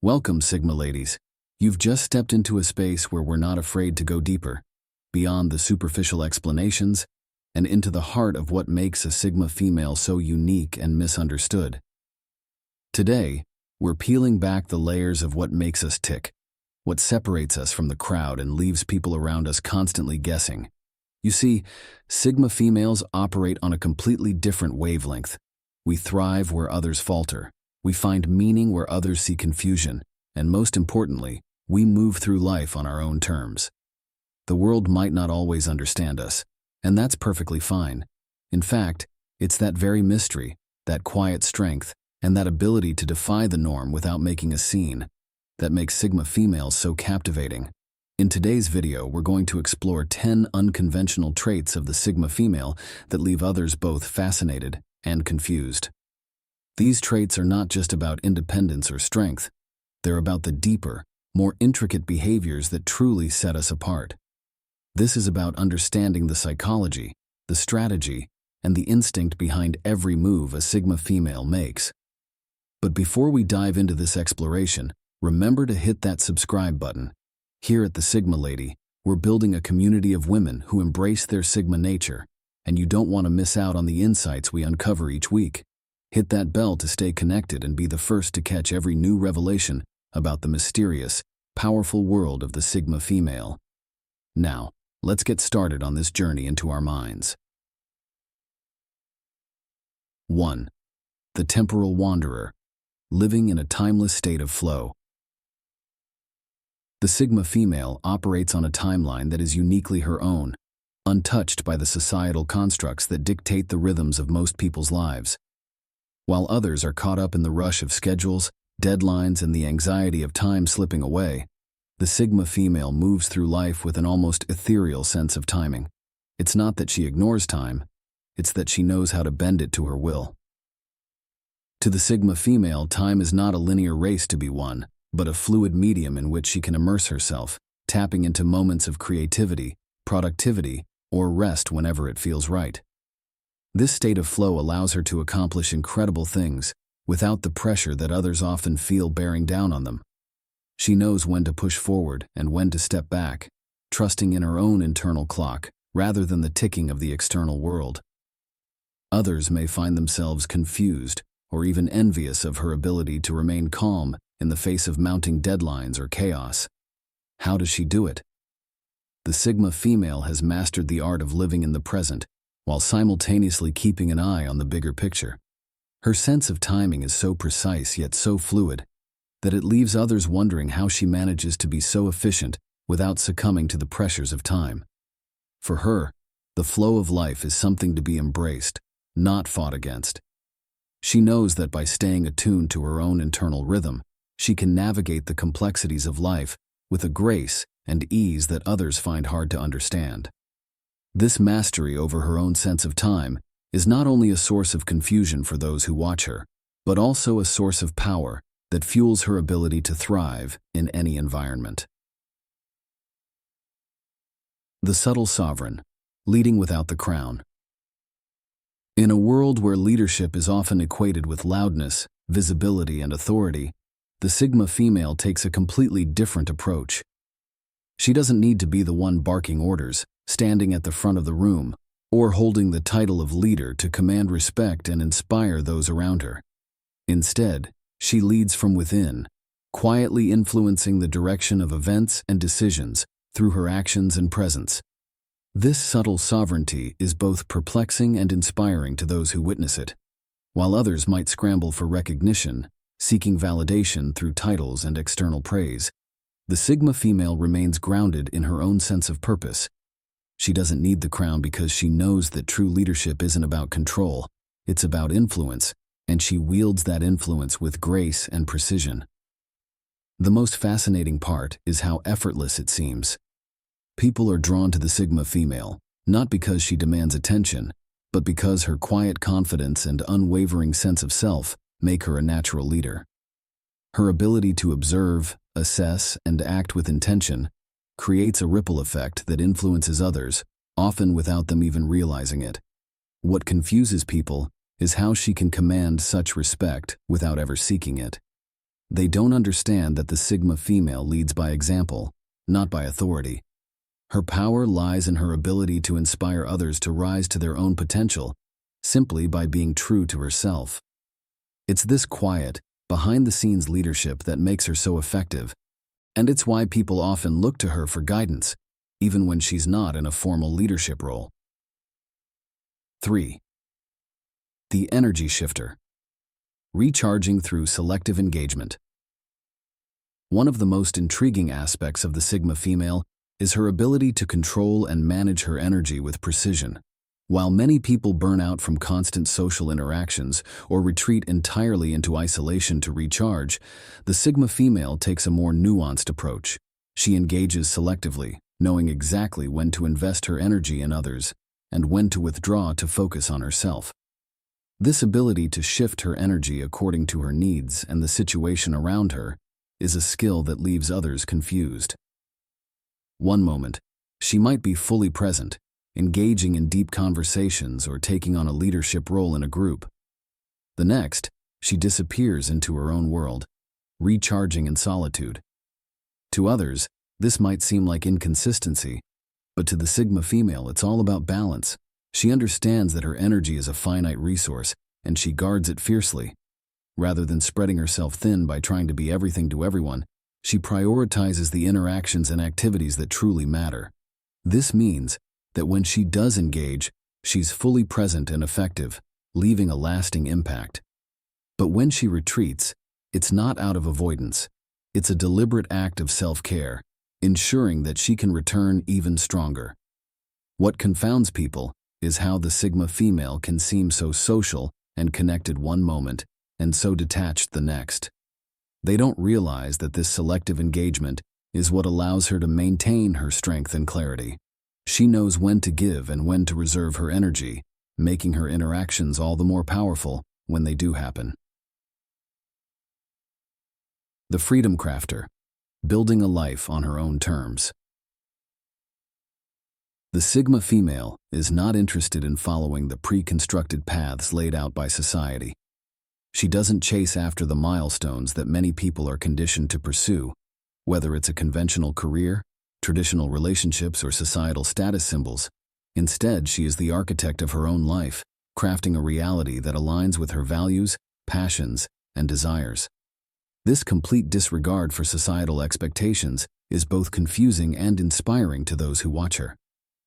Welcome, Sigma ladies. You've just stepped into a space where we're not afraid to go deeper, beyond the superficial explanations, and into the heart of what makes a Sigma female so unique and misunderstood. Today, we're peeling back the layers of what makes us tick, what separates us from the crowd and leaves people around us constantly guessing. You see, Sigma females operate on a completely different wavelength. We thrive where others falter. We find meaning where others see confusion. And most importantly, we move through life on our own terms. The world might not always understand us, and that's perfectly fine. In fact, it's that very mystery, that quiet strength, and that ability to defy the norm without making a scene that makes Sigma females so captivating. In today's video, we're going to explore 10 unconventional traits of the Sigma female that leave others both fascinated and confused. These traits are not just about independence or strength. They're about the deeper, more intricate behaviors that truly set us apart. This is about understanding the psychology, the strategy, and the instinct behind every move a Sigma female makes. But before we dive into this exploration, remember to hit that subscribe button. Here at the Sigma Lady, we're building a community of women who embrace their Sigma nature, and you don't want to miss out on the insights we uncover each week. Hit that bell to stay connected and be the first to catch every new revelation about the mysterious, powerful world of the Sigma female. Now, let's get started on this journey into our minds. 1. The temporal wanderer, living in a timeless state of flow. The Sigma female operates on a timeline that is uniquely her own, untouched by the societal constructs that dictate the rhythms of most people's lives. While others are caught up in the rush of schedules, deadlines, and the anxiety of time slipping away, the Sigma female moves through life with an almost ethereal sense of timing. It's not that she ignores time, it's that she knows how to bend it to her will. To the Sigma female, time is not a linear race to be won, but a fluid medium in which she can immerse herself, tapping into moments of creativity, productivity, or rest whenever it feels right. This state of flow allows her to accomplish incredible things without the pressure that others often feel bearing down on them. She knows when to push forward and when to step back, trusting in her own internal clock rather than the ticking of the external world. Others may find themselves confused or even envious of her ability to remain calm in the face of mounting deadlines or chaos. How does she do it? The Sigma female has mastered the art of living in the present while simultaneously keeping an eye on the bigger picture. Her sense of timing is so precise yet so fluid that it leaves others wondering how she manages to be so efficient without succumbing to the pressures of time. For her, the flow of life is something to be embraced, not fought against. She knows that by staying attuned to her own internal rhythm, she can navigate the complexities of life with a grace and ease that others find hard to understand. This mastery over her own sense of time is not only a source of confusion for those who watch her, but also a source of power that fuels her ability to thrive in any environment. The subtle sovereign, leading without the crown. In a world where leadership is often equated with loudness, visibility, and authority, the Sigma female takes a completely different approach. She doesn't need to be the one barking orders, standing at the front of the room, or holding the title of leader to command respect and inspire those around her. Instead, she leads from within, quietly influencing the direction of events and decisions through her actions and presence. This subtle sovereignty is both perplexing and inspiring to those who witness it. While others might scramble for recognition, seeking validation through titles and external praise, the Sigma female remains grounded in her own sense of purpose. She doesn't need the crown because she knows that true leadership isn't about control, it's about influence, and she wields that influence with grace and precision. The most fascinating part is how effortless it seems. People are drawn to the Sigma female, not because she demands attention, but because her quiet confidence and unwavering sense of self make her a natural leader. Her ability to observe, assess, and act with intention creates a ripple effect that influences others, often without them even realizing it. What confuses people is how she can command such respect without ever seeking it. They don't understand that the Sigma female leads by example, not by authority. Her power lies in her ability to inspire others to rise to their own potential, simply by being true to herself. It's this quiet, behind-the-scenes leadership that makes her so effective, and it's why people often look to her for guidance, even when she's not in a formal leadership role. 3. The energy shifter. Recharging through selective engagement. One of the most intriguing aspects of the Sigma female is her ability to control and manage her energy with precision. While many people burn out from constant social interactions or retreat entirely into isolation to recharge, the Sigma female takes a more nuanced approach. She engages selectively, knowing exactly when to invest her energy in others and when to withdraw to focus on herself. This ability to shift her energy according to her needs and the situation around her is a skill that leaves others confused. One moment, she might be fully present, engaging in deep conversations or taking on a leadership role in a group. The next, she disappears into her own world, recharging in solitude. To others, this might seem like inconsistency, but to the Sigma female, it's all about balance. She understands that her energy is a finite resource, and she guards it fiercely. Rather than spreading herself thin by trying to be everything to everyone, she prioritizes the interactions and activities that truly matter. This means that when she does engage, she's fully present and effective, leaving a lasting impact. But when she retreats, it's not out of avoidance. It's a deliberate act of self-care, ensuring that she can return even stronger. What confounds people is how the Sigma female can seem so social and connected one moment and so detached the next. They don't realize that this selective engagement is what allows her to maintain her strength and clarity. She knows when to give and when to reserve her energy, making her interactions all the more powerful when they do happen. The Freedom Crafter, building a life on her own terms. The Sigma female is not interested in following the pre-constructed paths laid out by society. She doesn't chase after the milestones that many people are conditioned to pursue, whether it's a conventional career, traditional relationships, or societal status symbols. Instead, she is the architect of her own life, crafting a reality that aligns with her values, passions, and desires. This complete disregard for societal expectations is both confusing and inspiring to those who watch her.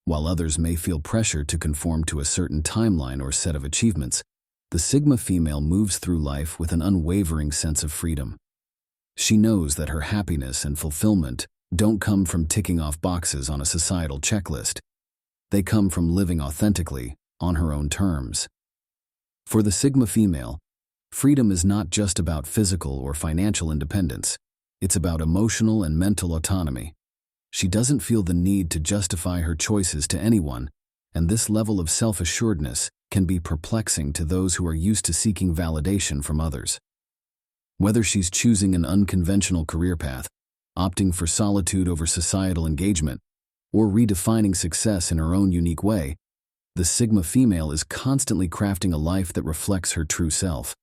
While others may feel pressure to conform to a certain timeline or set of achievements, the Sigma female moves through life with an unwavering sense of freedom. She knows that her happiness and fulfillment don't come from ticking off boxes on a societal checklist. They come from living authentically, on her own terms. For the Sigma female, freedom is not just about physical or financial independence. It's about emotional and mental autonomy. She doesn't feel the need to justify her choices to anyone, and this level of self-assuredness can be perplexing to those who are used to seeking validation from others. Whether she's choosing an unconventional career path, opting for solitude over societal engagement, or redefining success in her own unique way, the Sigma female is constantly crafting a life that reflects her true self.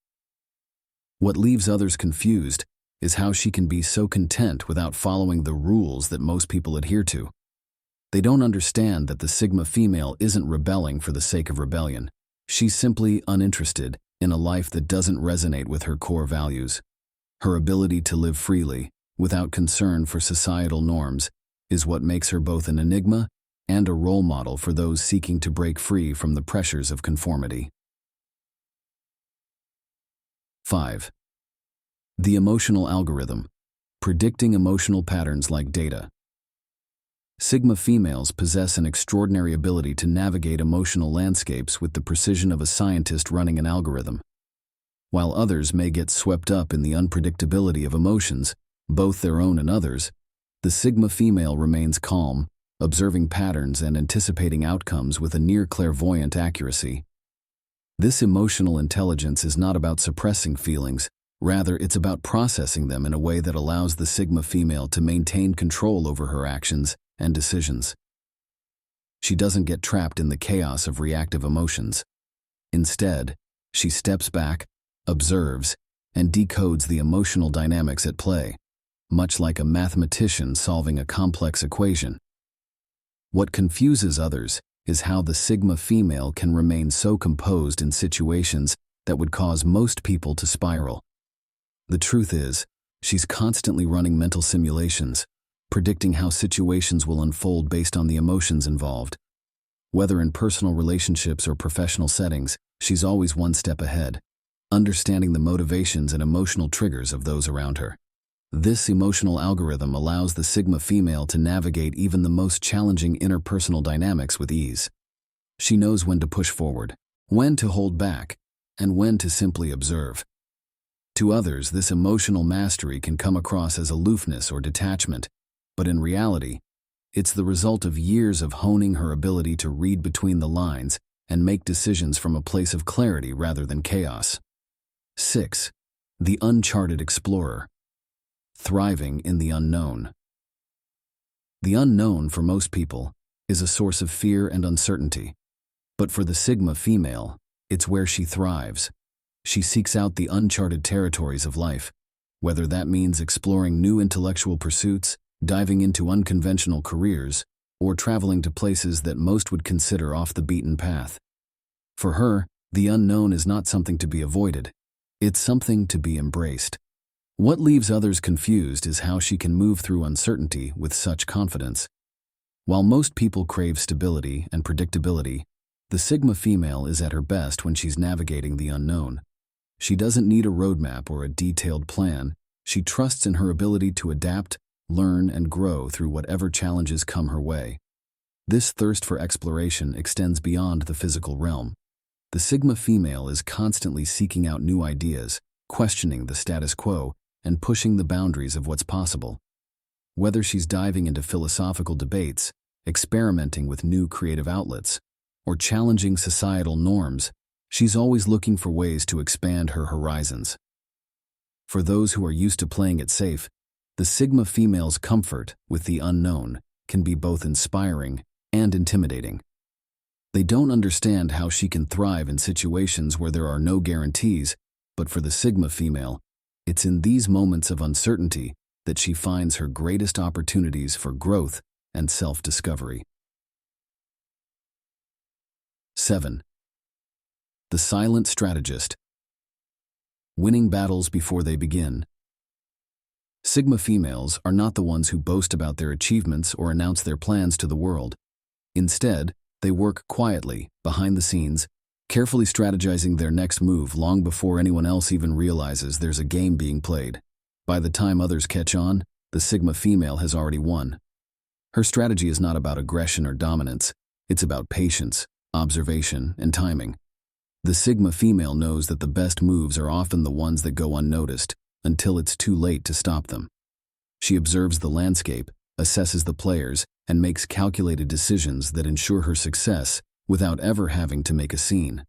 What leaves others confused is how she can be so content without following the rules that most people adhere to. They don't understand that the Sigma female isn't rebelling for the sake of rebellion. She's simply uninterested in a life that doesn't resonate with her core values. Her ability to live freely, without concern for societal norms, is what makes her both an enigma and a role model for those seeking to break free from the pressures of conformity. 5. The emotional algorithm, predicting emotional patterns like data. Sigma females possess an extraordinary ability to navigate emotional landscapes with the precision of a scientist running an algorithm. While others may get swept up in the unpredictability of emotions, both their own and others, the Sigma female remains calm, observing patterns and anticipating outcomes with a near-clairvoyant accuracy. This emotional intelligence is not about suppressing feelings, rather it's about processing them in a way that allows the Sigma female to maintain control over her actions and decisions. She doesn't get trapped in the chaos of reactive emotions. Instead, she steps back, observes, and decodes the emotional dynamics at play, much like a mathematician solving a complex equation. What confuses others is how the Sigma female can remain so composed in situations that would cause most people to spiral. The truth is, she's constantly running mental simulations, predicting how situations will unfold based on the emotions involved. Whether in personal relationships or professional settings, she's always one step ahead, understanding the motivations and emotional triggers of those around her. This emotional algorithm allows the Sigma female to navigate even the most challenging interpersonal dynamics with ease. She knows when to push forward, when to hold back, and when to simply observe. To others, this emotional mastery can come across as aloofness or detachment, but in reality, it's the result of years of honing her ability to read between the lines and make decisions from a place of clarity rather than chaos. 6. The uncharted explorer. Thriving in the unknown. The unknown, for most people, is a source of fear and uncertainty. But for the Sigma female, it's where she thrives. She seeks out the uncharted territories of life, whether that means exploring new intellectual pursuits, diving into unconventional careers, or traveling to places that most would consider off the beaten path. For her, the unknown is not something to be avoided. It's something to be embraced. What leaves others confused is how she can move through uncertainty with such confidence. While most people crave stability and predictability, the Sigma female is at her best when she's navigating the unknown. She doesn't need a roadmap or a detailed plan. She trusts in her ability to adapt, learn, and grow through whatever challenges come her way. This thirst for exploration extends beyond the physical realm. The Sigma female is constantly seeking out new ideas, questioning the status quo, and pushing the boundaries of what's possible. Whether she's diving into philosophical debates, experimenting with new creative outlets, or challenging societal norms, she's always looking for ways to expand her horizons. For those who are used to playing it safe, the Sigma female's comfort with the unknown can be both inspiring and intimidating. They don't understand how she can thrive in situations where there are no guarantees, but for the Sigma female, it's in these moments of uncertainty that she finds her greatest opportunities for growth and self-discovery. 7. The silent strategist. Winning battles before they begin. Sigma females are not the ones who boast about their achievements or announce their plans to the world. Instead, they work quietly, behind the scenes, carefully strategizing their next move long before anyone else even realizes there's a game being played. By the time others catch on, the Sigma female has already won. Her strategy is not about aggression or dominance. It's about patience, observation, and timing. The Sigma female knows that the best moves are often the ones that go unnoticed until it's too late to stop them. She observes the landscape, assesses the players, and makes calculated decisions that ensure her success without ever having to make a scene.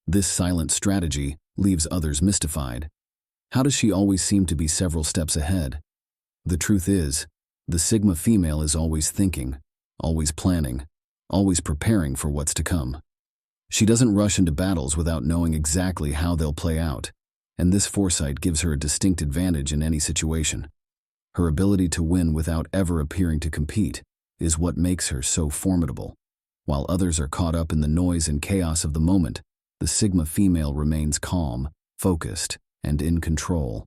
This silent strategy leaves others mystified. How does she always seem to be several steps ahead? The truth is, the Sigma female is always thinking, always planning, always preparing for what's to come. She doesn't rush into battles without knowing exactly how they'll play out, and this foresight gives her a distinct advantage in any situation. Her ability to win without ever appearing to compete is what makes her so formidable. While others are caught up in the noise and chaos of the moment, the Sigma female remains calm, focused, and in control.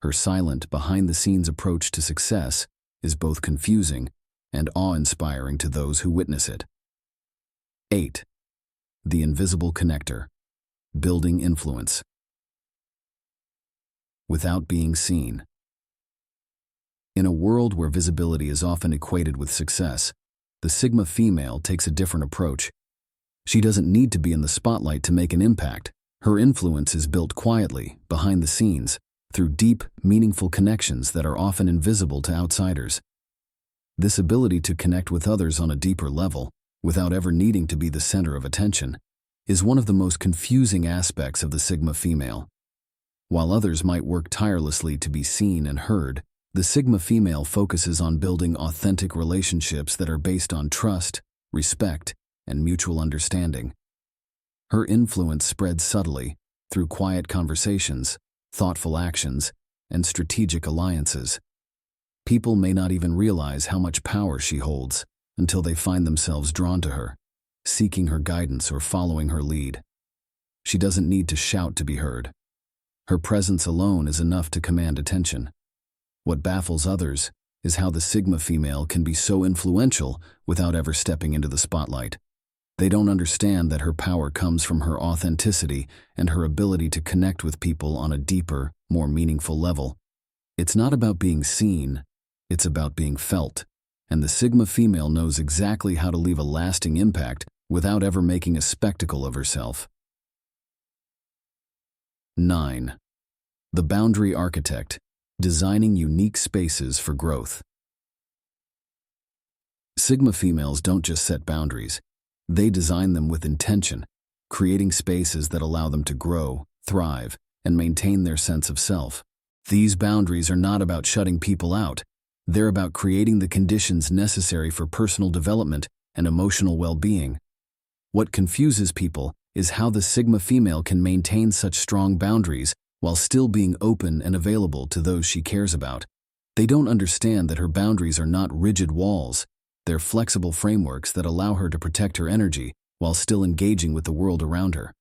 Her silent, behind-the-scenes approach to success is both confusing and awe-inspiring to those who witness it. 8. The invisible connector. Building influence. Without being seen. In a world where visibility is often equated with success, the Sigma female takes a different approach. She doesn't need to be in the spotlight to make an impact. Her influence is built quietly, behind the scenes, through deep, meaningful connections that are often invisible to outsiders. This ability to connect with others on a deeper level, without ever needing to be the center of attention, is one of the most confusing aspects of the Sigma female. While others might work tirelessly to be seen and heard, the Sigma female focuses on building authentic relationships that are based on trust, respect, and mutual understanding. Her influence spreads subtly, through quiet conversations, thoughtful actions, and strategic alliances. People may not even realize how much power she holds until they find themselves drawn to her, seeking her guidance or following her lead. She doesn't need to shout to be heard. Her presence alone is enough to command attention. What baffles others is how the Sigma female can be so influential without ever stepping into the spotlight. They don't understand that her power comes from her authenticity and her ability to connect with people on a deeper, more meaningful level. It's not about being seen, it's about being felt, and the Sigma female knows exactly how to leave a lasting impact without ever making a spectacle of herself. 9. The Boundary Architect, designing unique spaces for growth. Sigma females don't just set boundaries, they design them with intention, creating spaces that allow them to grow, thrive, and maintain their sense of self. These boundaries are not about shutting people out, they're about creating the conditions necessary for personal development and emotional well-being. What confuses people is how the Sigma female can maintain such strong boundaries while still being open and available to those she cares about. They don't understand that her boundaries are not rigid walls, they're flexible frameworks that allow her to protect her energy while still engaging with the world around her.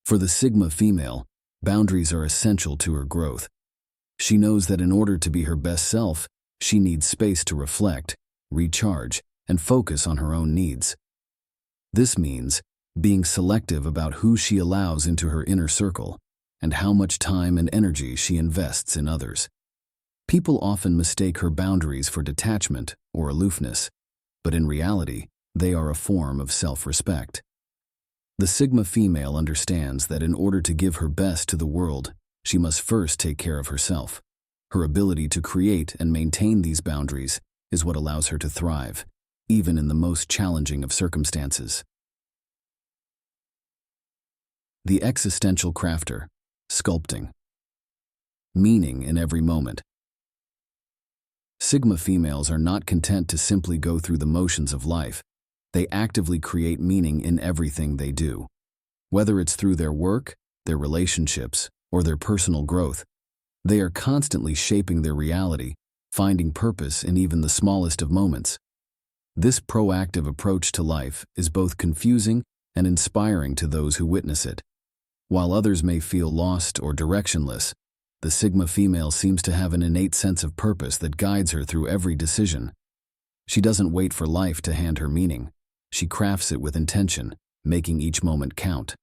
For the Sigma female, boundaries are essential to her growth. She knows that in order to be her best self, she needs space to reflect, recharge, and focus on her own needs. This means being selective about who she allows into her inner circle and how much time and energy she invests in others. People often mistake her boundaries for detachment or aloofness, but in reality, they are a form of self-respect. The Sigma female understands that in order to give her best to the world, she must first take care of herself. Her ability to create and maintain these boundaries is what allows her to thrive, even in the most challenging of circumstances. The Existential Crafter, sculpting meaning in every moment. Sigma females are not content to simply go through the motions of life. They actively create meaning in everything they do. Whether it's through their work, their relationships, or their personal growth, they are constantly shaping their reality, finding purpose in even the smallest of moments. This proactive approach to life is both confusing and inspiring to those who witness it. While others may feel lost or directionless, the Sigma female seems to have an innate sense of purpose that guides her through every decision. She doesn't wait for life to hand her meaning. She crafts it with intention, making each moment count.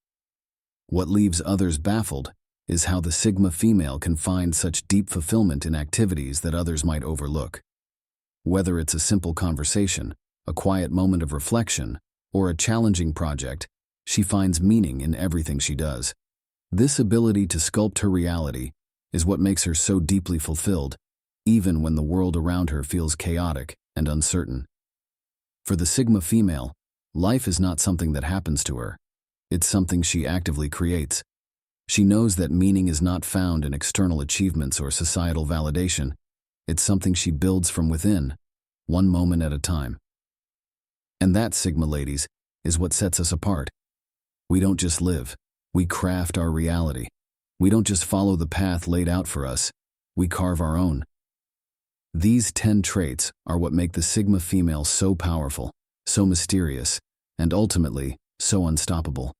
What leaves others baffled is how the Sigma female can find such deep fulfillment in activities that others might overlook. Whether it's a simple conversation, a quiet moment of reflection, or a challenging project, she finds meaning in everything she does. This ability to sculpt her reality is what makes her so deeply fulfilled, even when the world around her feels chaotic and uncertain. For the Sigma female, life is not something that happens to her. It's something she actively creates. She knows that meaning is not found in external achievements or societal validation. It's something she builds from within, one moment at a time. And that, Sigma ladies, is what sets us apart. We don't just live, we craft our reality. We don't just follow the path laid out for us, we carve our own. These 10 traits are what make the Sigma female so powerful, so mysterious, and ultimately, so unstoppable.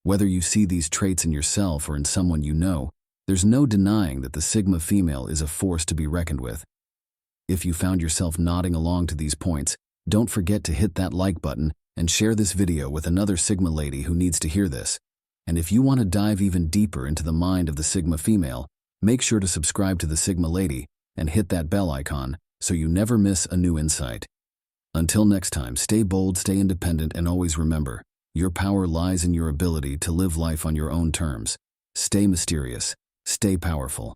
Whether you see these traits in yourself or in someone you know, there's no denying that the Sigma female is a force to be reckoned with. If you found yourself nodding along to these points, don't forget to hit that like button and share this video with another Sigma lady who needs to hear this. And if you want to dive even deeper into the mind of the Sigma female, make sure to subscribe to the Sigma lady and hit that bell icon so you never miss a new insight. Until next time, stay bold, stay independent, and always remember, your power lies in your ability to live life on your own terms. Stay mysterious, stay powerful.